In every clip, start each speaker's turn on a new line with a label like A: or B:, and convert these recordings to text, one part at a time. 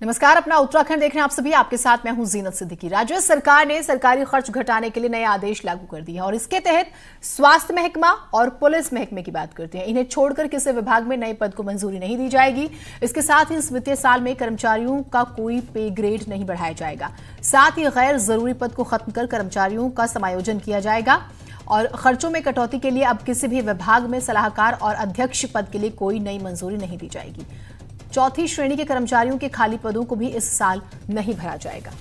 A: नमस्कार, अपना उत्तराखंड देख रहे हैं आप सभी। आपके साथ मैं हूं जीनत सिद्दीकी। राज्य सरकार ने सरकारी खर्च घटाने के लिए नए आदेश लागू कर दिए हैं और इसके तहत स्वास्थ्य महकमा और पुलिस महकमे की बात करते हैं। इन्हें छोड़कर किसी विभाग में नए पद को मंजूरी नहीं दी जाएगी। इसके साथ ही इस वित्तीय साल में कर्मचारियों का कोई पे ग्रेड नहीं बढ़ाया जाएगा। साथ ही गैर जरूरी पद को खत्म कर कर्मचारियों का समायोजन किया जाएगा और खर्चों में कटौती के लिए अब किसी भी विभाग में सलाहकार और अध्यक्ष पद के लिए कोई नई मंजूरी नहीं दी जाएगी। चौथी श्रेणी के कर्मचारियों के खाली पदों को भी इस साल नहीं भरा जाएगा।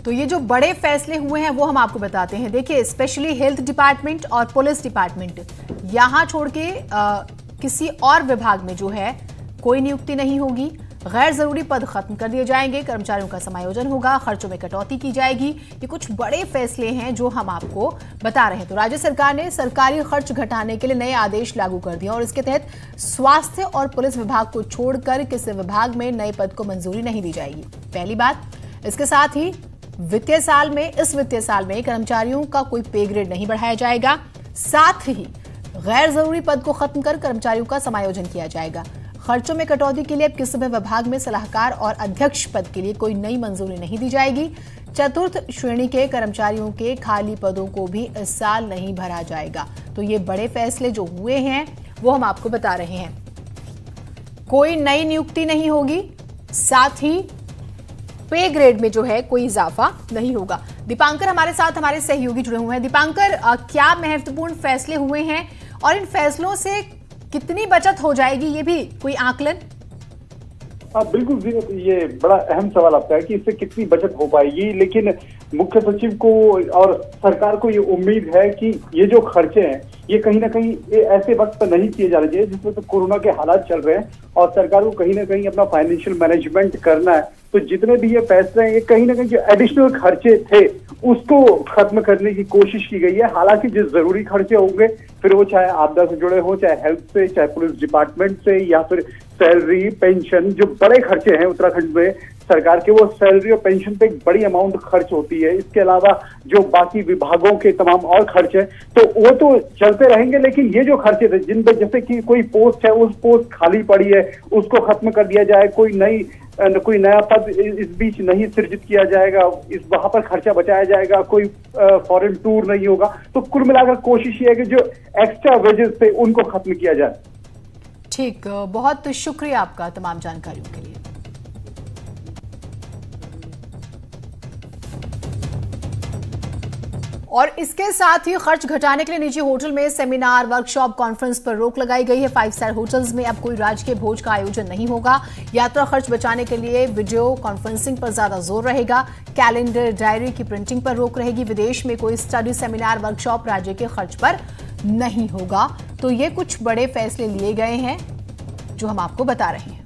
A: तो ये जो बड़े फैसले हुए हैं वो हम आपको बताते हैं। देखिए, स्पेशली हेल्थ डिपार्टमेंट और पुलिस डिपार्टमेंट यहां छोड़ के किसी और विभाग में जो है कोई नियुक्ति नहीं होगी। गैर जरूरी पद खत्म कर दिए जाएंगे, कर्मचारियों का समायोजन होगा, खर्चों में कटौती की जाएगी। ये कुछ बड़े फैसले हैं जो हम आपको बता रहे हैं। तो राज्य सरकार ने सरकारी खर्च घटाने के लिए नए आदेश लागू कर दिए और इसके तहत स्वास्थ्य और पुलिस विभाग को छोड़कर किसी विभाग में नए पद को मंजूरी नहीं दी जाएगी। पहली बात, इसके साथ ही इस वित्तीय साल में कर्मचारियों का कोई पे ग्रेड नहीं बढ़ाया जाएगा। साथ ही गैर जरूरी पद को खत्म कर कर्मचारियों का समायोजन किया जाएगा। खर्चों में कटौती के लिए अब किसी भी विभाग में सलाहकार और अध्यक्ष पद के लिए कोई नई मंजूरी नहीं दी जाएगी। चतुर्थ श्रेणी के कर्मचारियों के खाली पदों को भी इस साल नहीं भरा जाएगा। तो ये बड़े फैसले जो हुए हैं वो हम आपको बता रहे हैं। कोई नई नियुक्ति नहीं होगी, साथ ही पे ग्रेड में जो है कोई इजाफा नहीं होगा। दीपांकर हमारे साथ, हमारे सहयोगी जुड़े हुए हैं। दीपांकर, क्या महत्वपूर्ण फैसले हुए हैं और इन फैसलों से कितनी बचत हो जाएगी, ये भी कोई आकलन?
B: बिल्कुल जी, ये बड़ा अहम सवाल आपका है कि इससे कितनी बचत हो पाएगी। लेकिन मुख्य सचिव को और सरकार को ये उम्मीद है कि ये जो खर्चे हैं ये कहीं ना कहीं ऐसे वक्त पर नहीं किए जाने चाहिए जिसमें तो कोरोना के हालात चल रहे हैं और सरकार को कहीं ना कहीं अपना फाइनेंशियल मैनेजमेंट करना है। तो जितने भी ये फैसले हैं ये कहीं ना कहीं जो एडिशनल खर्चे थे उसको खत्म करने की कोशिश की गई है। हालांकि जो जरूरी खर्चे होंगे, फिर वो चाहे आपदा से जुड़े हो, चाहे हेल्थ से, चाहे पुलिस डिपार्टमेंट से, या फिर सैलरी, पेंशन, जो बड़े खर्चे हैं उत्तराखंड में सरकार के, वो सैलरी और पेंशन पे एक बड़ी अमाउंट खर्च होती है। इसके अलावा जो बाकी विभागों के तमाम और खर्च है तो वो तो चलते रहेंगे। लेकिन ये जो खर्चे थे जिन पे, जैसे कि कोई पोस्ट है, उस पोस्ट खाली पड़ी है, उसको खत्म कर दिया जाए, कोई नया पद इस बीच नहीं सृजित किया जाएगा, वहां पर खर्चा बचाया जाएगा, कोई फॉरेन टूर नहीं होगा। तो कुल मिलाकर कोशिश ये है कि जो एक्स्ट्रा वेजेस थे उनको खत्म किया जाए।
A: ठीक, बहुत शुक्रिया आपका तमाम जानकारियों के लिए। और इसके साथ ही खर्च घटाने के लिए निजी होटल में सेमिनार, वर्कशॉप, कॉन्फ्रेंस पर रोक लगाई गई है। 5 स्टार होटल्स में अब कोई राजकीय भोज का आयोजन नहीं होगा। यात्रा खर्च बचाने के लिए वीडियो कॉन्फ्रेंसिंग पर ज्यादा जोर रहेगा। कैलेंडर, डायरी की प्रिंटिंग पर रोक रहेगी। विदेश में कोई स्टडी, सेमिनार, वर्कशॉप राज्य के खर्च पर नहीं होगा। तो ये कुछ बड़े फैसले लिए गए हैं जो हम आपको बता रहे हैं।